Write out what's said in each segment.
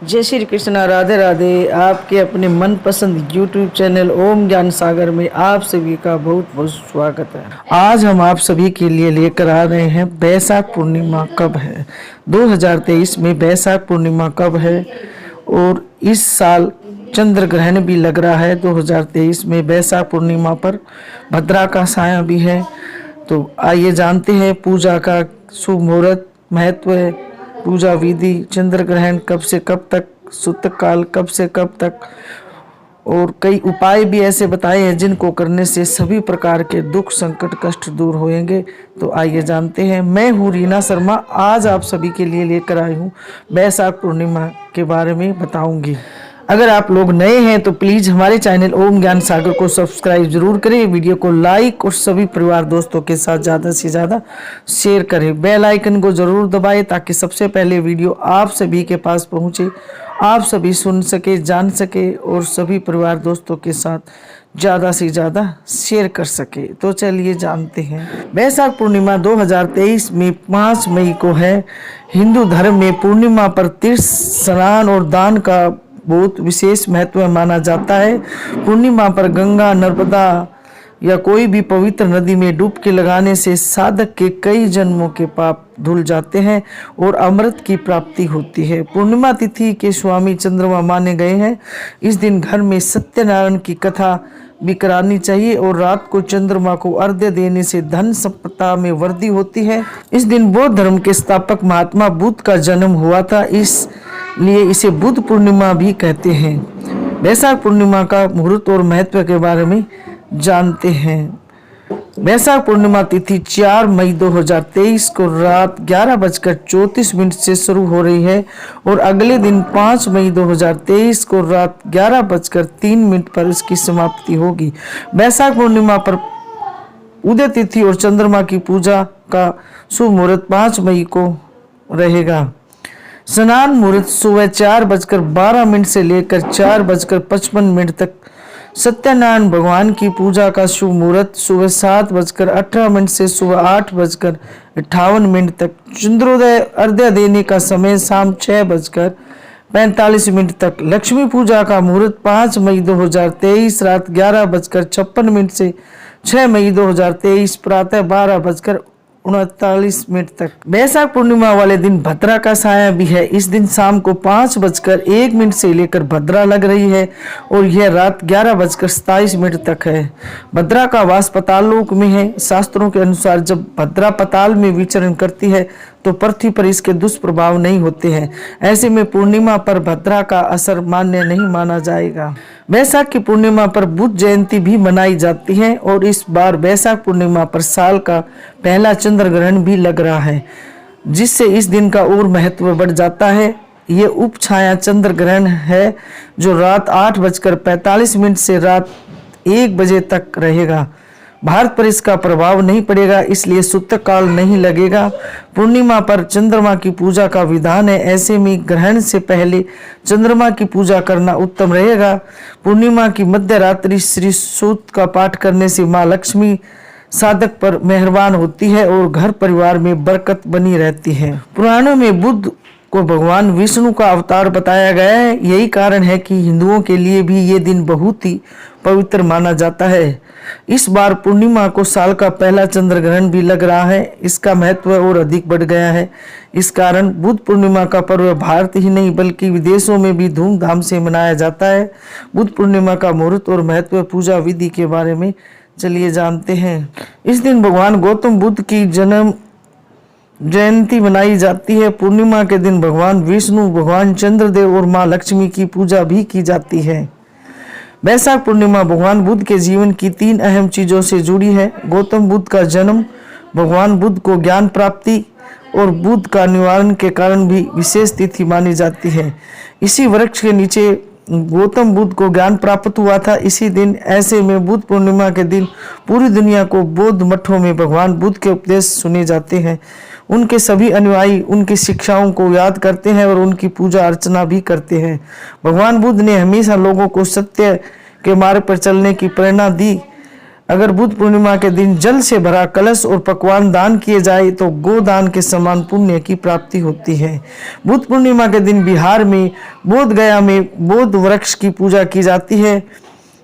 जय श्री कृष्णा, राधे राधे। आपके अपने मनपसंद YouTube चैनल ओम ज्ञान सागर में आप सभी का बहुत बहुत स्वागत है। आज हम आप सभी के लिए लेकर आ रहे हैं बैसाख पूर्णिमा कब है। 2023 में बैसाख पूर्णिमा कब है और इस साल चंद्र ग्रहण भी लग रहा है। 2023 में बैसाख पूर्णिमा पर भद्रा का साया भी है। तो आइए जानते हैं पूजा का शुभ मुहूर्त, महत्व है, पूजा विधि, चंद्र ग्रहण कब से कब तक, सूतक काल कब से कब तक, और कई उपाय भी ऐसे बताए हैं जिनको करने से सभी प्रकार के दुख संकट कष्ट दूर होंगे। तो आइए जानते हैं। मैं हूँ रीना शर्मा। आज आप सभी के लिए लेकर आई हूँ बैसाख पूर्णिमा के बारे में बताऊंगी। अगर आप लोग नए हैं तो प्लीज़ हमारे चैनल ओम ज्ञान सागर को सब्सक्राइब जरूर करें, वीडियो को लाइक और सभी परिवार दोस्तों के साथ ज़्यादा से ज़्यादा शेयर करें। बेल आइकन को ज़रूर दबाएं ताकि सबसे पहले वीडियो आप सभी के पास पहुंचे, आप सभी सुन सके, जान सके और सभी परिवार दोस्तों के साथ ज़्यादा से ज़्यादा शेयर कर सके। तो चलिए जानते हैं। बैसाख पूर्णिमा 2023 में 5 मई को है। हिंदू धर्म में पूर्णिमा पर तीर्थ स्नान और दान का बहुत विशेष महत्व माना जाता है। पूर्णिमा पर गंगा, नर्मदा या कोई भी पवित्र नदी में डुबकी लगाने से साधक के कई जन्मों के पाप धुल जाते हैं और अमृत की प्राप्ति होती है। पूर्णिमा तिथि के स्वामी चंद्रमा माने गए हैं। इस दिन घर में सत्यनारायण की कथा भी करानी चाहिए और रात को चंद्रमा को अर्घ्य देने से धन संपदा में वृद्धि होती है। इस दिन बौद्ध धर्म के स्थापक महात्मा बुद्ध का जन्म हुआ था, इसलिए इसे बुद्ध पूर्णिमा भी कहते हैं। बैसाख पूर्णिमा का मुहूर्त और महत्व के बारे में जानते हैं। बैसाख पूर्णिमा तिथि 4 मई 2023 को रात 11:34 से शुरू हो रही है और अगले दिन 5 मई 2023 को रात 11:03 पर इसकी समाप्ति होगी। बैसाख पूर्णिमा पर उदय तिथि और चंद्रमा की पूजा का शुभ मुहूर्त 5 मई को रहेगा। स्नान मुहूर्त सुबह 4:12 से लेकर 4:55 तक। सत्यनारायण भगवान की पूजा का शुभ मुहूर्त सुबह 7:18 से सुबह 8:58 तक। चंद्रोदय अर्घ्य देने का समय शाम 6:45 तक। लक्ष्मी पूजा का मुहूर्त 5 मई 2023 रात 11:56 से 6 मई 2023 प्रातः 12:39 तक। बैसाख पूर्णिमा वाले दिन भद्रा का साया भी है। इस दिन शाम को 5:01 से लेकर भद्रा लग रही है और यह रात 11:27 तक है। भद्रा का वास पाताल लोक में है। शास्त्रों के अनुसार जब भद्रा पाताल में विचरण करती है तो पृथ्वी पर इसके दुष्प्रभाव नहीं होते हैं। ऐसे में पूर्णिमा पर भद्रा का असर मान्य नहीं माना जाएगा। बैसाख की पूर्णिमा पर बुद्ध जयंती भी मनाई जाती है और इस बार बैसाख पूर्णिमा पर साल का पहला चंद्र ग्रहण भी लग रहा है, जिससे इस दिन का और महत्व बढ़ जाता है। ये उपछाया चंद्र ग्रहण है जो रात 8:45 से रात 1 बजे तक रहेगा। भारत पर इसका प्रभाव नहीं पड़ेगा, इसलिए सूतक काल नहीं लगेगा। पूर्णिमा पर चंद्रमा की पूजा का विधान है। ऐसे में ग्रहण से पहले चंद्रमा की पूजा करना उत्तम रहेगा। पूर्णिमा की मध्य रात्रि श्री सूक्त का पाठ करने से माँ लक्ष्मी साधक पर मेहरबान होती है और घर परिवार में बरकत बनी रहती है। पुराणों में बुद्ध को भगवान विष्णु का अवतार बताया गया है। यही कारण है कि हिंदुओं के लिए भी ये दिन बहुत ही पवित्र माना जाता है। इस बार पूर्णिमा को साल का पहला चंद्र ग्रहण भी लग रहा है। इसका महत्व और अधिक बढ़ गया है। इस कारण बुद्ध पूर्णिमा का पर्व भारत ही नहीं बल्कि विदेशों में भी धूमधाम से मनाया जाता है। बुद्ध पूर्णिमा का मुहूर्त और महत्व, पूजा विधि के बारे में चलिए जानते हैं। इस दिन भगवान गौतम बुद्ध की जन्म जयंती मनाई जाती है। पूर्णिमा के दिन भगवान विष्णु, भगवान चंद्रदेव और माँ लक्ष्मी की पूजा भी की जाती है। बैसाख पूर्णिमा भगवान बुद्ध के जीवन की 3 अहम चीजों से जुड़ी है। गौतम बुद्ध का जन्म, भगवान बुद्ध को ज्ञान प्राप्ति और बुद्ध का निवारण के कारण भी विशेष तिथि मानी जाती है। इसी वृक्ष के नीचे गौतम बुद्ध को ज्ञान प्राप्त हुआ था इसी दिन। ऐसे में बुद्ध पूर्णिमा के दिन पूरी दुनिया को बौद्ध मठों में भगवान बुद्ध के उपदेश सुने जाते हैं। उनके सभी अनुयायी उनकी शिक्षाओं को याद करते हैं और उनकी पूजा अर्चना भी करते हैं। भगवान बुद्ध ने हमेशा लोगों को सत्य के मार्ग पर चलने की प्रेरणा दी। अगर बुद्ध पूर्णिमा के दिन जल से भरा कलश और पकवान दान किए जाए तो गोदान के समान पुण्य की प्राप्ति होती है। बुद्ध पूर्णिमा के दिन बिहार में बोध गया में बोध वृक्ष की पूजा की जाती है।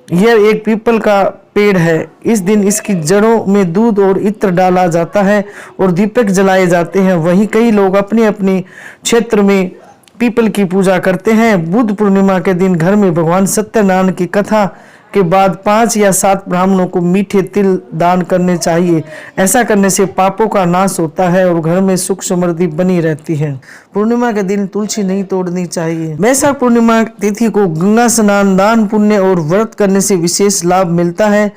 यह एक पीपल का पेड़ है। इस दिन इसकी जड़ों में दूध और इत्र डाला जाता है और दीपक जलाए जाते हैं। वहीं कई लोग अपने अपने क्षेत्र में पीपल की पूजा करते हैं। बुद्ध पूर्णिमा के दिन घर में भगवान सत्यनारायण की कथा के बाद 5 या 7 ब्राह्मणों को मीठे तिल दान करने चाहिए। ऐसा करने से पापों का नाश होता है और घर में सुख समृद्धि बनी रहती है। पूर्णिमा के दिन तुलसी नहीं तोड़नी चाहिए। वैशाख पूर्णिमा तिथि को गंगा स्नान, दान पुण्य और व्रत करने से विशेष लाभ मिलता है।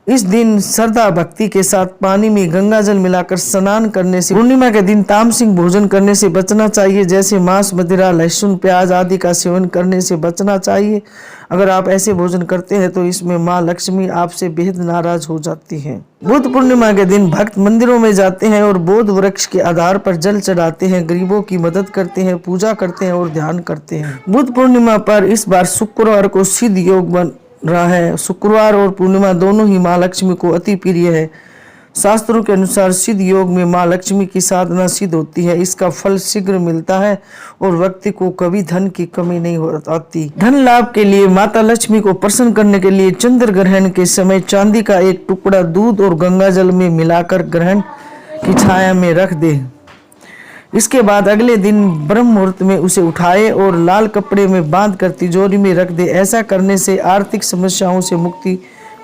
इस दिन श्रद्धा भक्ति के साथ पानी में गंगा जल मिलाकर स्नान करने से पूर्णिमा के दिन तामसिक भोजन करने से बचना चाहिए, जैसे मांस, मदिरा, लहसुन, प्याज आदि का सेवन करने से बचना चाहिए। अगर आप ऐसे भोजन करते हैं तो इसमें माँ लक्ष्मी आपसे बेहद नाराज हो जाती हैं। बुद्ध पूर्णिमा के दिन भक्त मंदिरों में जाते हैं और बोध वृक्ष के आधार पर जल चढ़ाते हैं, गरीबों की मदद करते हैं, पूजा करते हैं और ध्यान करते हैं। बुद्ध पूर्णिमा पर इस बार शुक्रवार को सिद्ध योग बन रहा है। शुक्रवार और पूर्णिमा दोनों ही माँ लक्ष्मी को अति प्रिय है। शास्त्रों के अनुसार सिद्ध योग में माँ लक्ष्मी की साधना सिद्ध होती है। इसका फल शीघ्र मिलता है और व्यक्ति को कभी धन की कमी नहीं आती। धन लाभ के लिए माता लक्ष्मी को प्रसन्न करने के लिए चंद्र ग्रहण के समय चांदी का एक टुकड़ा दूध और गंगा जल में मिलाकर ग्रहण की छाया में रख दे। इसके बाद अगले दिन ब्रह्म मुहूर्त में उसे उठाए और लाल कपड़े में बांधकर तिजोरी में रख दे। ऐसा करने से आर्थिक समस्याओं से मुक्ति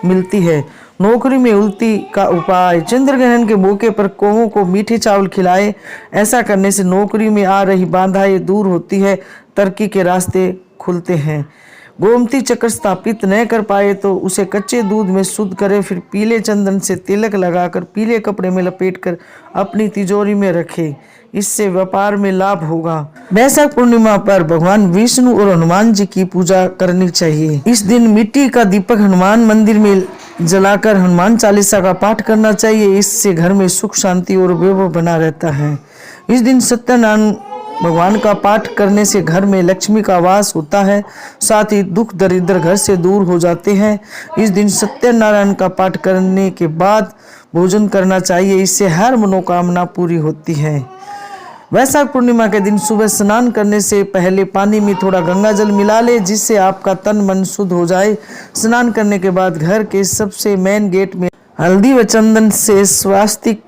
मिलती है। नौकरी में उन्नति का उपाय। चंद्र ग्रहण के मौके पर कौवों को मीठे चावल खिलाए। ऐसा करने से नौकरी में आ रही बाधाएं दूर होती है, तरक्की के रास्ते खुलते हैं। गोमती चक्र स्थापित न कर पाए तो उसे कच्चे दूध में शुद्ध करें, फिर पीले चंदन से तिलक लगाकर पीले कपड़े में लपेटकर अपनी तिजोरी में रखें। इससे व्यापार में लाभ होगा। वैशाख पूर्णिमा पर भगवान विष्णु और हनुमान जी की पूजा करनी चाहिए। इस दिन मिट्टी का दीपक हनुमान मंदिर में जलाकर हनुमान चालीसा का पाठ करना चाहिए। इससे घर में सुख शांति और वैभव बना रहता है। इस दिन सत्यनारायण भगवान का पाठ करने से घर में लक्ष्मी का वास होता है, साथ ही दुख दरिद्र घर से दूर हो जाते हैं। इस दिन सत्यनारायण का पाठ करने के बाद भोजन करना चाहिए। इससे हर मनोकामना पूरी होती है। वैशाख पूर्णिमा के दिन सुबह स्नान करने से पहले पानी में थोड़ा गंगा जल मिला ले, जिससे आपका तन मन शुद्ध हो जाए। स्नान करने के बाद घर के सबसे मेन गेट में हल्दी व चंदन से स्वास्तिक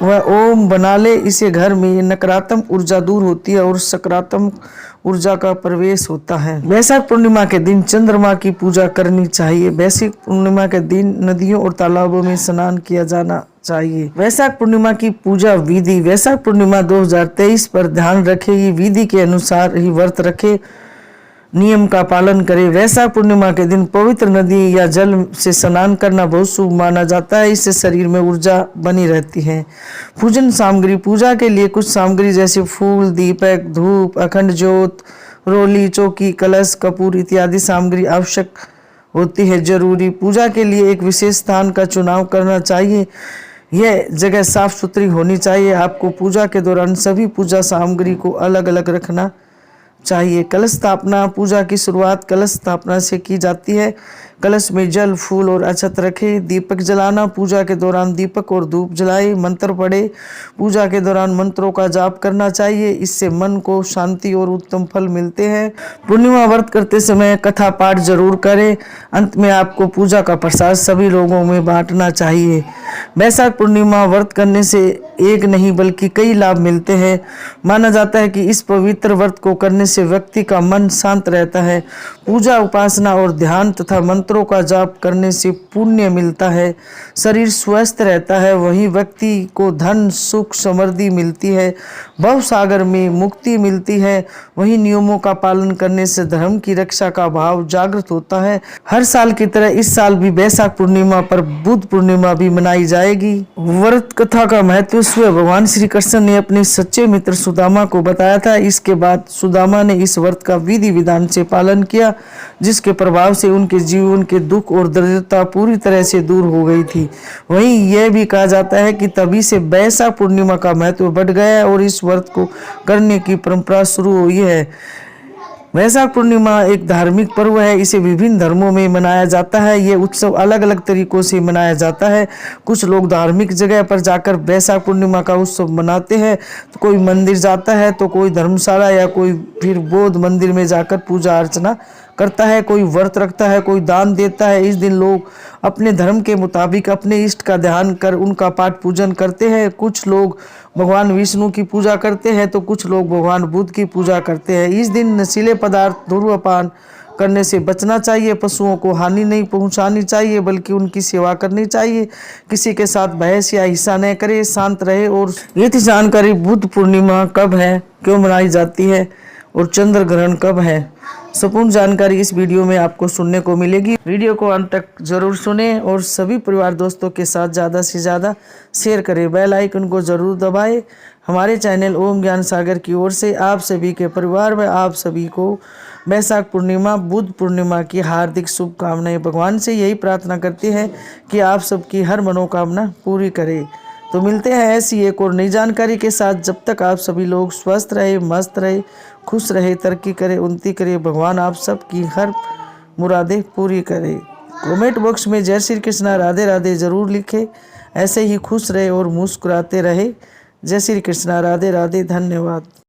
व ओम बना ले। इसे घर में नकारात्मक ऊर्जा दूर होती है और सकारात्मक ऊर्जा का प्रवेश होता है। वैशाख पूर्णिमा के दिन चंद्रमा की पूजा करनी चाहिए। वैशाख पूर्णिमा के दिन नदियों और तालाबों में स्नान किया जाना चाहिए। वैशाख पूर्णिमा की पूजा विधि। वैशाख पूर्णिमा 2023 पर ध्यान रखेगी, विधि के अनुसार ही व्रत रखे, नियम का पालन करें। वैशाख पूर्णिमा के दिन पवित्र नदी या जल से स्नान करना बहुत शुभ माना जाता है। इससे शरीर में ऊर्जा बनी रहती है। पूजन सामग्री। पूजा के लिए कुछ सामग्री जैसे फूल, दीपक, धूप, अखंड ज्योत, रोली, चौकी, कलश, कपूर इत्यादि सामग्री आवश्यक होती है। जरूरी। पूजा के लिए एक विशेष स्थान का चुनाव करना चाहिए। यह जगह साफ सुथरी होनी चाहिए। आपको पूजा के दौरान सभी पूजा सामग्री को अलग अलग रखना चाहिए। कलश स्थापना। पूजा की शुरुआत कलश स्थापना से की जाती है। कलश में जल, फूल और अक्षत रखें। दीपक जलाना। पूजा के दौरान दीपक और धूप जलाए। मंत्र पढ़े। पूजा के दौरान मंत्रों का जाप करना चाहिए। इससे मन को शांति और उत्तम फल मिलते हैं। पूर्णिमा व्रत करते समय कथा पाठ जरूर करें। अंत में आपको पूजा का प्रसाद सभी लोगों में बांटना चाहिए। वैशाख पूर्णिमा व्रत करने से एक नहीं बल्कि कई लाभ मिलते हैं। माना जाता है कि इस पवित्र व्रत को करने से व्यक्ति का मन शांत रहता है। पूजा, उपासना और ध्यान तथा मंत्रों का जाप करने से पुण्य मिलता है, शरीर स्वस्थ रहता है, वहीं व्यक्ति को धन, सुख, समृद्धि मिलती है, भव सागर में मुक्ति मिलती है। वहीं नियमों का पालन करने से धर्म की रक्षा का भाव जागृत होता है। हर साल की तरह इस साल भी वैशाख पूर्णिमा पर बुद्ध पूर्णिमा भी मनाई जाएगी। व्रत कथा का महत्व स्वयं भगवान श्री कृष्ण ने अपने सच्चे मित्र सुदामा को बताया था। इसके बाद सुदामा ने इस व्रत का विधि विधान से पालन किया, जिसके प्रभाव से उनके जीवन के दुख और दरिद्रता पूरी तरह से दूर हो गई थी। वहीं यह भी कहा जाता है कि तभी से वैशाख पूर्णिमा का महत्व बढ़ गया और इस व्रत को करने की परंपरा शुरू हुई है। वैशाख पूर्णिमा एक धार्मिक पर्व है। इसे विभिन्न धर्मों में मनाया जाता है। ये उत्सव अलग अलग तरीकों से मनाया जाता है। कुछ लोग धार्मिक जगह पर जाकर वैशाख पूर्णिमा का उत्सव मनाते हैं, तो कोई मंदिर जाता है, तो कोई धर्मशाला या कोई फिर बौद्ध मंदिर में जाकर पूजा अर्चना करता है, कोई व्रत रखता है, कोई दान देता है। इस दिन लोग अपने धर्म के मुताबिक अपने इष्ट का ध्यान कर उनका पाठ पूजन करते हैं। कुछ लोग भगवान विष्णु की पूजा करते हैं, तो कुछ लोग भगवान बुद्ध की पूजा करते हैं। इस दिन नशीले पदार्थ, धूम्रपान करने से बचना चाहिए। पशुओं को हानि नहीं पहुंचानी चाहिए, बल्कि उनकी सेवा करनी चाहिए। किसी के साथ बहस या हिस्सा न करे, शांत रहे। और ये थी जानकारी बुद्ध पूर्णिमा कब है, क्यों मनाई जाती है और चंद्र ग्रहण कब है। संपूर्ण जानकारी इस वीडियो में आपको सुनने को मिलेगी। वीडियो को अंत तक जरूर सुने और सभी परिवार दोस्तों के साथ ज़्यादा से ज़्यादा शेयर करें। बेल आइकन को जरूर दबाएं। हमारे चैनल ओम ज्ञान सागर की ओर से आप सभी के परिवार में आप सभी को वैशाख पूर्णिमा, बुद्ध पूर्णिमा की हार्दिक शुभकामनाएं। भगवान से यही प्रार्थना करते हैं कि आप सबकी हर मनोकामना पूरी करे। तो मिलते हैं ऐसी एक और नई जानकारी के साथ। जब तक आप सभी लोग स्वस्थ रहे, मस्त रहे, खुश रहे, तरक्की करे, उन्नति करे। भगवान आप सबकी हर मुरादें पूरी करे। कमेंट बॉक्स में जय श्री कृष्णा, राधे राधे जरूर लिखें। ऐसे ही खुश रहे और मुस्कुराते रहे। जय श्री कृष्णा, राधे राधे, धन्यवाद।